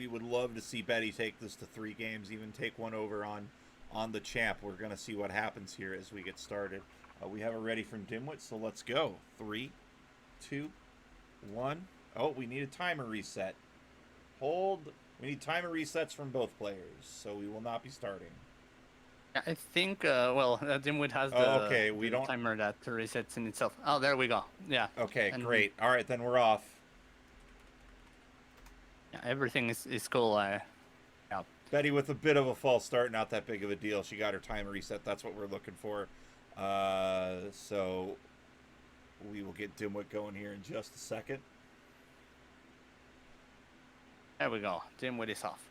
we would love to see Betty take this to 3 games, even take one over on the champ. We're going to see what happens here as we get started. We have it ready from Dimwit, so let's go. 3, 2, 1. Oh, we need a timer reset. Hold. We need timer resets from both players, so we will not be starting. I think, Dimwit has Oh, okay, we the don't. timer that resets in itself. Oh, there we go. Yeah. Okay, And great. All right, then we're off. yeah, everything is cool. Yeah. Betty with a bit of a false start, not that big of a deal. She got her timer reset. That's what we're looking for. So we will get Dimwit going here in just a second. There we go. Dimwit is off.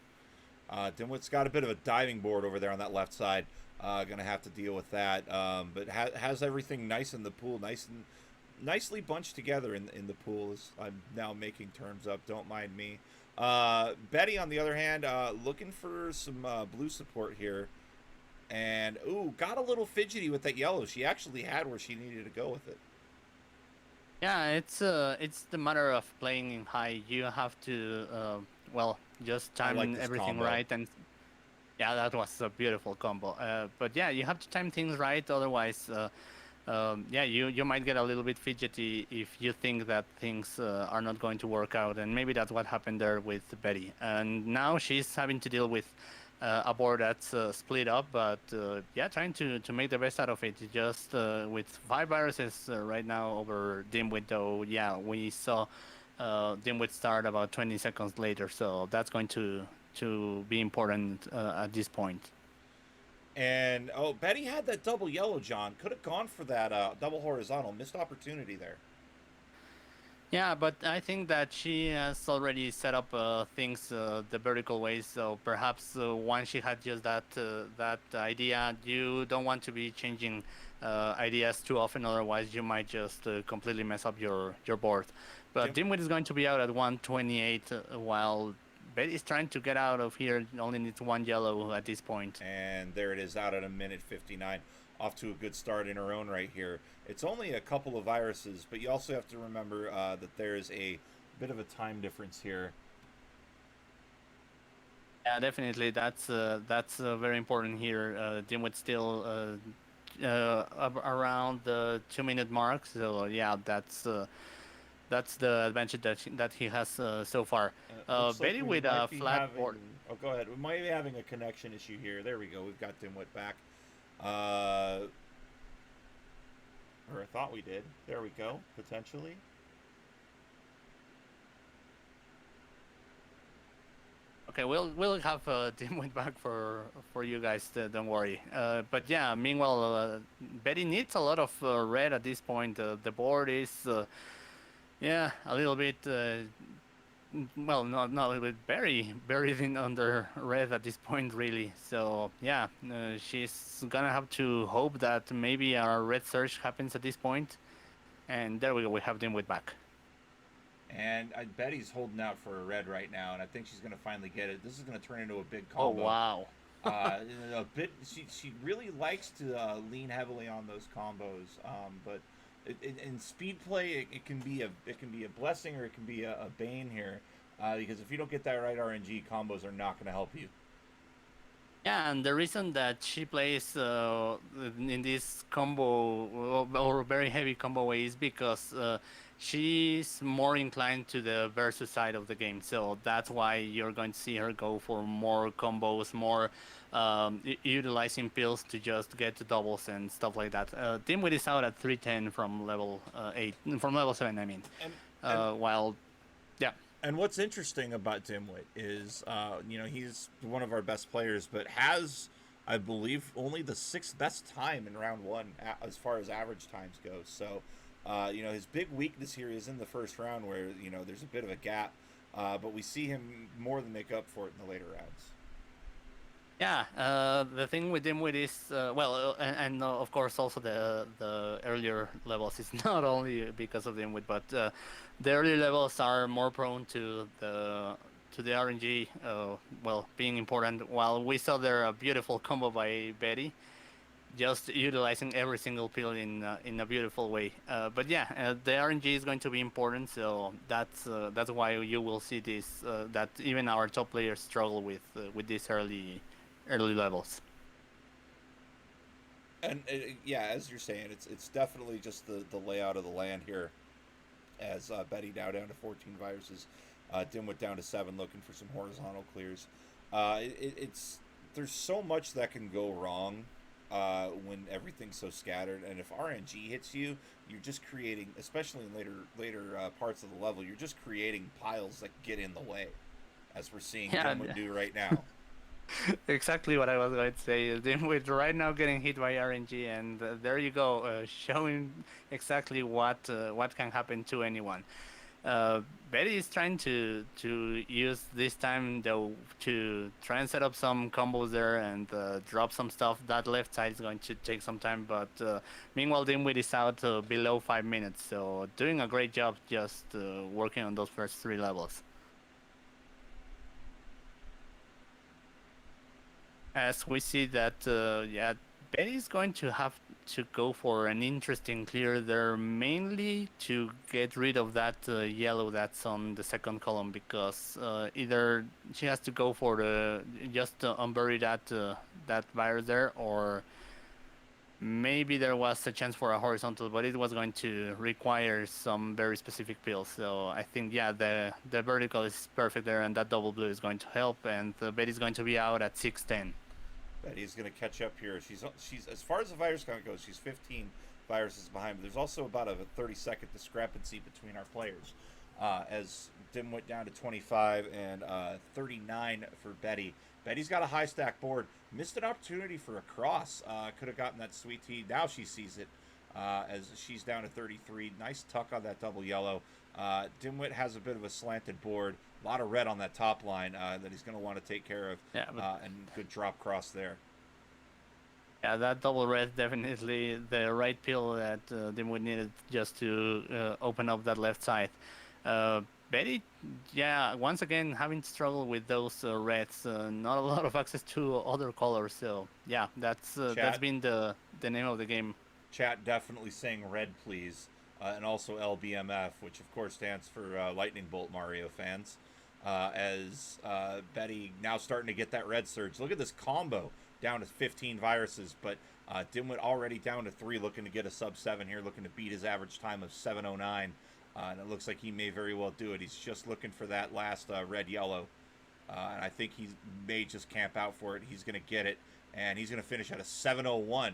Dimwit's got a bit of a diving board over there on that left side. Gonna have to deal with that. But has everything nice in the pool, nicely bunched together in the pool. As I'm now making terms up. Don't mind me. Betty, on the other hand, looking for some blue support here. And, ooh, got a little fidgety with that yellow. She actually had where she needed to go with it. Yeah, it's the matter of playing in high. You have to just I like time this everything combo. right, and yeah, that was a beautiful combo. But yeah, you have to time things right, otherwise, yeah, you might get a little bit fidgety if you think that things are not going to work out, and maybe that's what happened there with Betty. And now she's having to deal with a board that's split up, but yeah, trying to make the best out of it. Just with 5 viruses right now over Dimwit, though, yeah, we saw Dimwit start about 20 seconds later, so that's going to be important at this point. And, oh, Betty had that double yellow, John. Could have gone for that double horizontal. Missed opportunity there. Yeah, but I think that she has already set up things the vertical way. So perhaps once she had just that idea, you don't want to be changing ideas too often. Otherwise, you might just completely mess up your board. But Dim- Dimwit is going to be out at 128, while Betty is trying to get out of here. Only needs one yellow at this point. And there it is, out at a minute 59. Off to a good start in her own right here. It's only a couple of viruses, but you also have to remember that there's a bit of a time difference here. Yeah, definitely. That's very important here. Dimwit still around the 2 minute mark. So yeah, that's the advantage that he has so far. Looks like Betty we with might a be flat board. having. Oh, go ahead. We might be having a connection issue here. There we go. We've got Dimwit back. Uh, or I thought we did. There we go. Potentially. Okay, we'll have Dimwit back for you guys. Don't worry. But yeah, meanwhile, Betty needs a lot of red at this point. The board is yeah, a little bit. Well, not a little bit buried in under red at this point, really. So yeah, she's gonna have to hope that maybe our red surge happens at this point. And there we go. We have Dimwit back. And I bet he's holding out for a red right now, and I think she's going to finally get it. This is going to turn into a big Oh combo. wow. A bit. She really likes to lean heavily on those combos, but in speed play, it can be a blessing or it can be a bane here, because if you don't get that right, RNG combos are not going to help you. Yeah, and the reason that she plays in this combo or very heavy combo way is because she's more inclined to the versus side of the game. So that's why you're going to see her go for more combos, more utilizing pills to just get to doubles and stuff like that. Dimwit is out at 310 from level 8, from level 7, I mean. And While, yeah. And what's interesting about Dimwit is, he's one of our best players, but has, I believe, only the 6th best time in round 1 as far as average times go. So, his big weakness here is in the first round where, there's a bit of a gap, but we see him more than make up for it in the later rounds. Yeah, the thing with Dimwit is and of course also the earlier levels is not only because of Dimwit, but the earlier levels are more prone to the RNG, being important. While we saw there a beautiful combo by Betty, just utilizing every single pill in a beautiful way. But yeah, the RNG is going to be important, so that's why you will see this that even our top players struggle with these early levels. And yeah, as you're saying, it's definitely just the layout of the land here. As Betty now down to 14 viruses, Dimwit down to 7, looking for some horizontal clears. It's there's so much that can go wrong when everything's so scattered, and if RNG hits you, you're just creating, especially in later parts of the level, you're just creating piles that get in the way, as we're seeing Yeah, Dimwit do right now. exactly what I was going to say. With right now getting hit by RNG, and there you go, showing exactly what can happen to anyone. Uh, Betty is trying to use this time though to try and set up some combos there and drop some stuff. That left side is going to take some time, but meanwhile Dimwit is out below 5 minutes, so doing a great job just working on those first 3 levels. As we see that, yeah, Betty is going to have to go for an interesting clear there, mainly to get rid of that yellow that's on the second column, because either she has to go for the just unbury that virus there, or maybe there was a chance for a horizontal, but it was going to require some very specific pills. So I think, yeah, the vertical is perfect there, and that double blue is going to help, and Betty's going to be out at 6:10. Betty's going to catch up here. She's as far as the virus count goes, she's 15 viruses behind. But there's also about a 30-second discrepancy between our players. As Dim went down to 25 and 39 for Betty. Betty's got a high stack board. Missed an opportunity for a cross. Could have gotten that sweet tea. Now she sees it as she's down to 33. Nice tuck on that double yellow. Dimwit has a bit of a slanted board. A lot of red on that top line that he's going to want to take care of. Yeah, And good drop cross there. yeah, that double red definitely the right pill that Dimwit needed just to open up that left side. Betty, yeah, once again having to struggle with those reds. Not a lot of access to other colors, so yeah, that's been the name of the game. Chat definitely saying red, please. And also LBMF, which of course stands for Lightning Bolt Mario fans. As Betty now starting to get that red surge. Look at this combo down to 15 viruses, but Dimwit already down to 3, looking to get a sub 7 here, looking to beat his average time of 7:09. And it looks like he may very well do it. He's just looking for that last red-yellow. And I think he may just camp out for it. He's going to get it, and he's going to finish at a 7:01.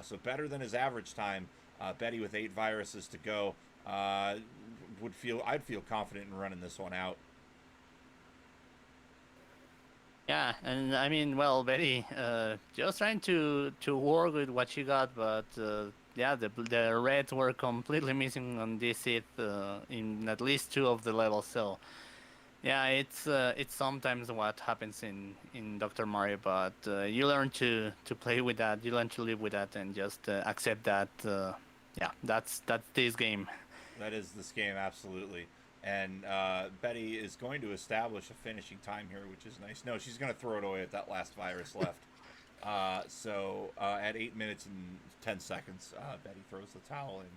So better than his average time. Betty with 8 viruses to go. I'd feel confident in running this one out. Yeah, and I mean, well, Betty, just trying to work with what she got, but yeah, the reds were completely missing on this hit in at least 2 of the levels. So yeah, it's sometimes what happens in Dr. Mario, but you learn to play with that, you learn to live with that, and just accept that. Yeah, that's this game. That is this game, absolutely. And Betty is going to establish a finishing time here, which is nice. No, she's going to throw it away at that last virus left. So at 8 minutes and 10 seconds, Betty throws the towel in.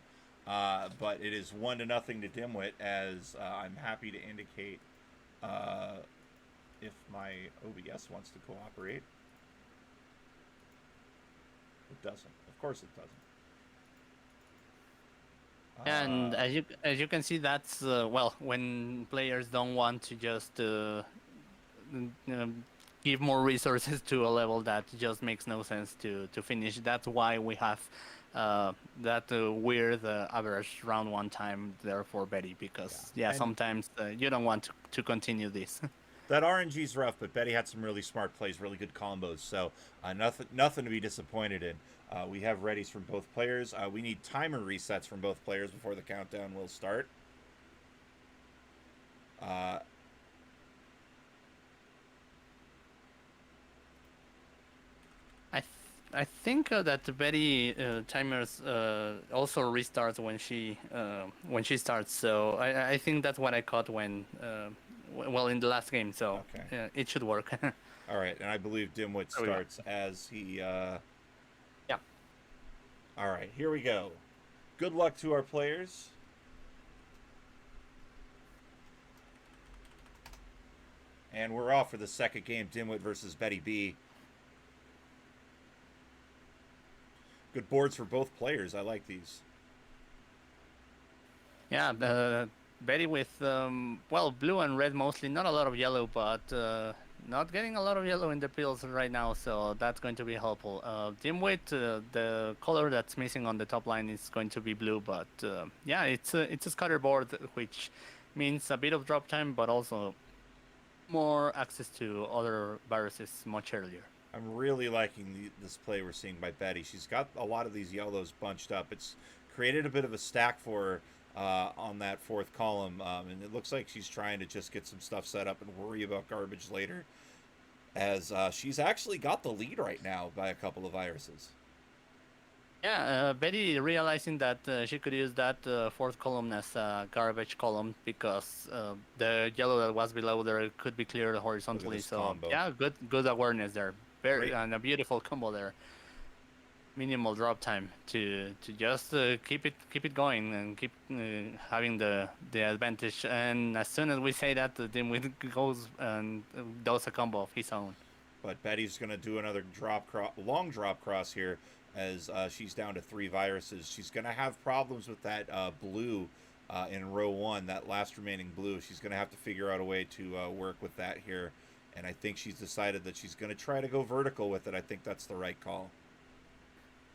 But it is 1-0 to Dimwit, as I'm happy to indicate if my OBS wants to cooperate. It doesn't. Of course it doesn't. And as you can see, that's well, when players don't want to just give more resources to a level that just makes no sense to finish. That's why we have that weird average round 1 time there for Betty, because yeah, sometimes you don't want to continue this. That RNG's rough, but Betty had some really smart plays, really good combos. So nothing to be disappointed in. We have readies from both players. We need timer resets from both players before the countdown will start. I think that the Betty timers also restarts when she starts. So I think that's what I caught when well, in the last game. So okay. It should work. All right, and I believe Dimwit starts as he. Yeah. All right, here we go. Good luck to our players. And we're off for the second game, Dimwit versus BettyB. Good boards for both players. I like these. Yeah, Betty with well, blue and red mostly, not a lot of yellow, but not getting a lot of yellow in the pills right now, so that's going to be helpful. Dimwit, the color that's missing on the top line is going to be blue, but yeah, it's a scatter board, which means a bit of drop time, but also more access to other viruses much earlier. I'm really liking this play we're seeing by Betty. She's got a lot of these yellows bunched up. It's created a bit of a stack for her on that fourth column, and it looks like she's trying to just get some stuff set up and worry about garbage later, as she's actually got the lead right now by a couple of viruses. Yeah, Betty realizing that she could use that fourth column as a garbage column because the yellow that was below there could be cleared horizontally. So combo. yeah, good awareness there. Very Great. and a beautiful combo there. Minimal drop time to just keep it going and keep having the advantage. And as soon as we say that, then we goes and does a combo of his own. But Betty's going to do another long drop cross here as she's down to 3 viruses. She's going to have problems with that blue in row 1, that last remaining blue. She's going to have to figure out a way to work with that here. And I think she's decided that she's going to try to go vertical with it. I think that's the right call.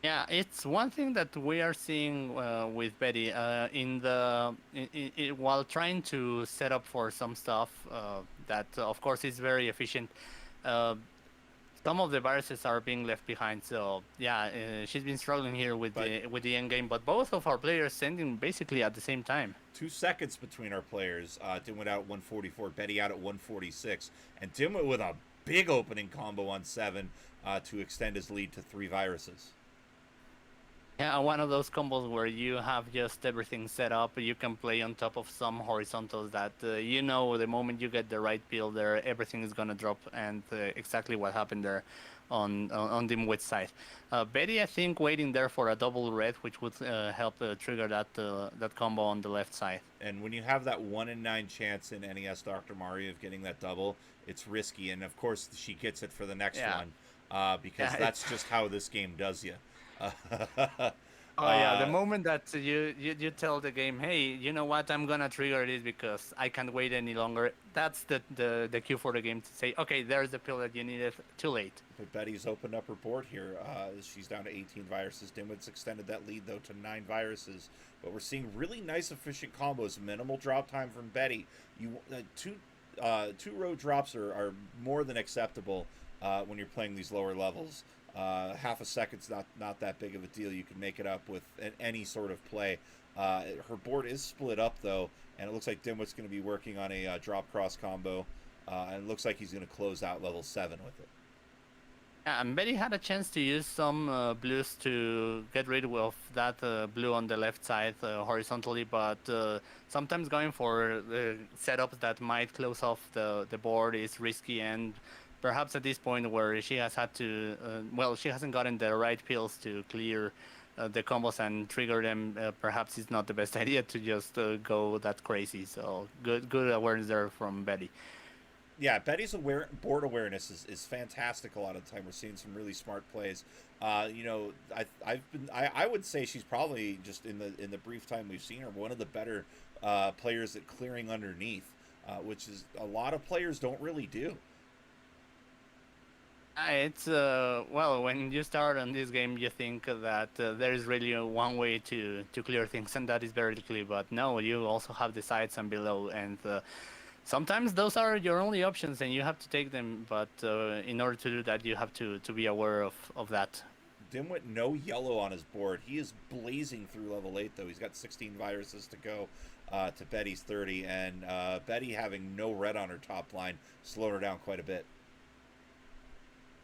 Yeah, it's one thing that we are seeing with Betty while trying to set up for some stuff that, of course, is very efficient. Uh, some of the viruses are being left behind, so yeah, she's been struggling here with the end game. But both of our players sending basically at the same time. 2 seconds between our players. Dimwit out at 144, Betty out at 146, and Dimwit with a big opening combo on 7 to extend his lead to 3 viruses. Yeah, one of those combos where you have just everything set up. You can play on top of some horizontals that you know the moment you get the right peel there, everything is gonna drop, and exactly what happened there on Dimwit's side. Betty, I think, waiting there for a double red, which would help trigger that combo on the left side. And when you have that 1 in 9 chance in NES Dr. Mario of getting that double, it's risky. And of course, she gets it for the next one because that's just how this game does you. Oh yeah, the moment that you tell the game, hey, you know what, I'm gonna trigger this because I can't wait any longer. That's the cue for the game to say, okay, there's the pill that you needed. Too late. But Betty's opened up her board here. She's down to 18 viruses. Dimwit's extended that lead though to 9 viruses. But we're seeing really nice, efficient combos. Minimal drop time from Betty. Two row drops are more than acceptable when you're playing these lower levels. Half a second's not that big of a deal. You can make it up with any sort of play. Her board is split up though, and it looks like Dimwit's going to be working on a drop cross combo, and it looks like he's going to close out level 7 with it. Yeah, and Betty had a chance to use some blues to get rid of that blue on the left side horizontally, but sometimes going for setups that might close off the board is risky, and perhaps at this point where she has had to, she hasn't gotten the right pills to clear the combos and trigger them, perhaps it's not the best idea to just go that crazy. So good awareness there from Betty. Yeah, Betty's board awareness is fantastic a lot of the time. We're seeing some really smart plays. I would say she's probably, just in the brief time we've seen her, one of the better players at clearing underneath, which is a lot of players don't really do. It's when you start on this game, you think that there is really one way to clear things, and that is vertically. But no, you also have the sides and below, and sometimes those are your only options, and you have to take them. But in order to do that, you have to be aware of that. Dimwit, no yellow on his board. He is blazing through level 8, though. He's got 16 viruses to go to Betty's 30, and Betty having no red on her top line slowed her down quite a bit.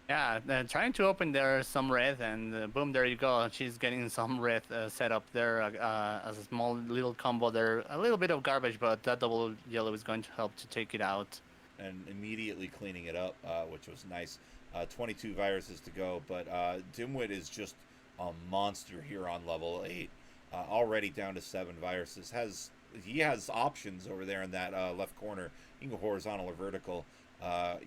Yeah, trying to open there some red, and boom, there you go. She's getting some red set up there as a small little combo there. A little bit of garbage, but that double yellow is going to help to take it out. And immediately cleaning it up, which was nice. 22 viruses to go, but Dimwit is just a monster here on level 8. Already down to 7 viruses. He has options over there in that left corner. You can go horizontal or vertical.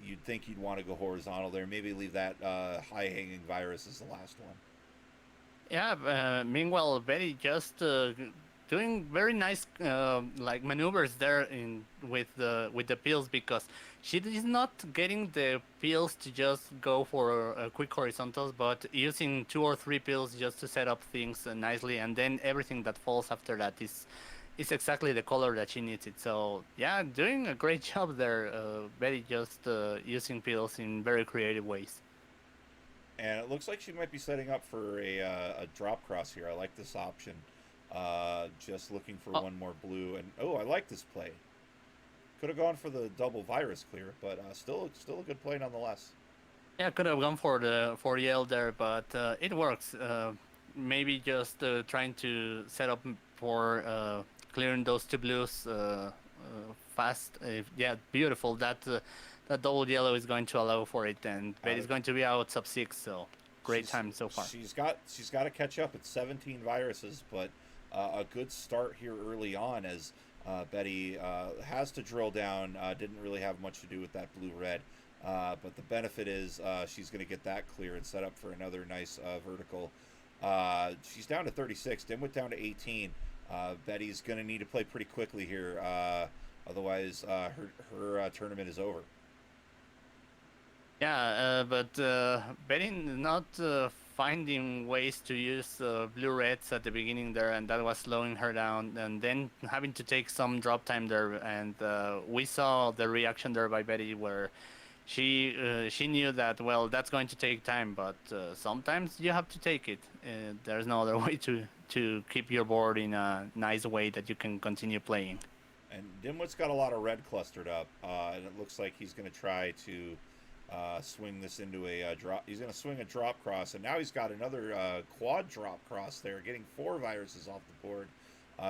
You'd think you'd want to go horizontal there. Maybe leave that high-hanging virus as the last one. Yeah. Meanwhile, Betty just doing very nice like maneuvers there in with the pills, because she is not getting the pills to just go for quick horizontals, but using 2 or 3 pills just to set up things nicely, and then everything that falls after that is exactly the color that she needs it. So yeah, doing a great job there, Betty, just using pills in very creative ways. And it looks like she might be setting up for a drop cross here. I like this option. Just looking for Oh, one more blue. And oh, I like this play. Could have gone for the double virus clear, but still a good play nonetheless. yeah, could have gone for the L there, but it works. Maybe just trying to set up for clearing those 2 blues fast. Yeah, beautiful. That double yellow is going to allow for it, and Out Betty's of, going to be out sub 6. So great she's time so far. she's got to catch up. It's 17 viruses, but a good start here early on as Betty has to drill down. Didn't really have much to do with that blue red. But the benefit is she's going to get that clear and set up for another nice vertical. She's down to 36. Dimwit down to 18. Betty's going to need to play pretty quickly here. Otherwise, her tournament is over. Yeah, but Betty not finding ways to use blue reds at the beginning there, and that was slowing her down, and then having to take some drop time there, and we saw the reaction there by Betty where she knew that, well, that's going to take time, but sometimes you have to take it. There's no other way to keep your board in a nice way that you can continue playing. And Dimwit's got a lot of red clustered up, and it looks like he's going to try to swing this into a drop. He's going to swing a drop cross, and now he's got another quad drop cross there, getting 4 viruses off the board,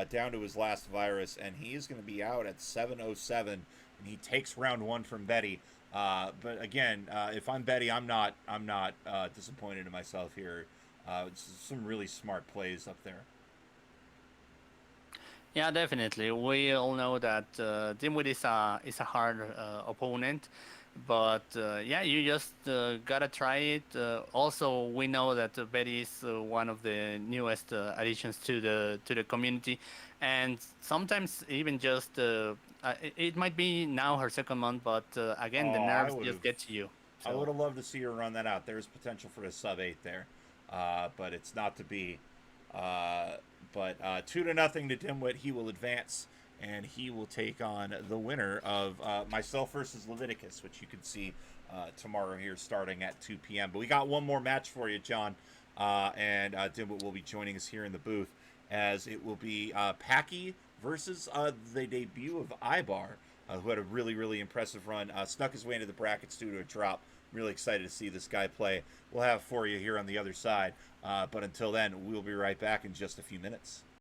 down to his last virus, and he is going to be out at 7:07, and he takes round 1 from Betty. But again, if I'm Betty, I'm not disappointed in myself here. It's some really smart plays up there. Yeah, definitely. We all know that Dimwit is a hard opponent, but yeah, you just gotta try it. Also, we know that Betty is one of the newest additions to the community, and sometimes even just it might be now her second month, but again, the Oh, nerves just get to you. I would So have loved to see her run that out. There's potential for a sub 8 there, but it's not to be. Uh, but 2-0 to Dimwit. He will advance, and he will take on the winner of myself versus Leviticus, which you can see tomorrow here starting at 2 p.m. But we got one more match for you, John, and Dimwit will be joining us here in the booth, as it will be Packy versus the debut of Ibar, who had a really impressive run, snuck his way into the brackets due to a drop. Really excited to see this guy play. We'll have for you here on the other side. But until then, we'll be right back in just a few minutes.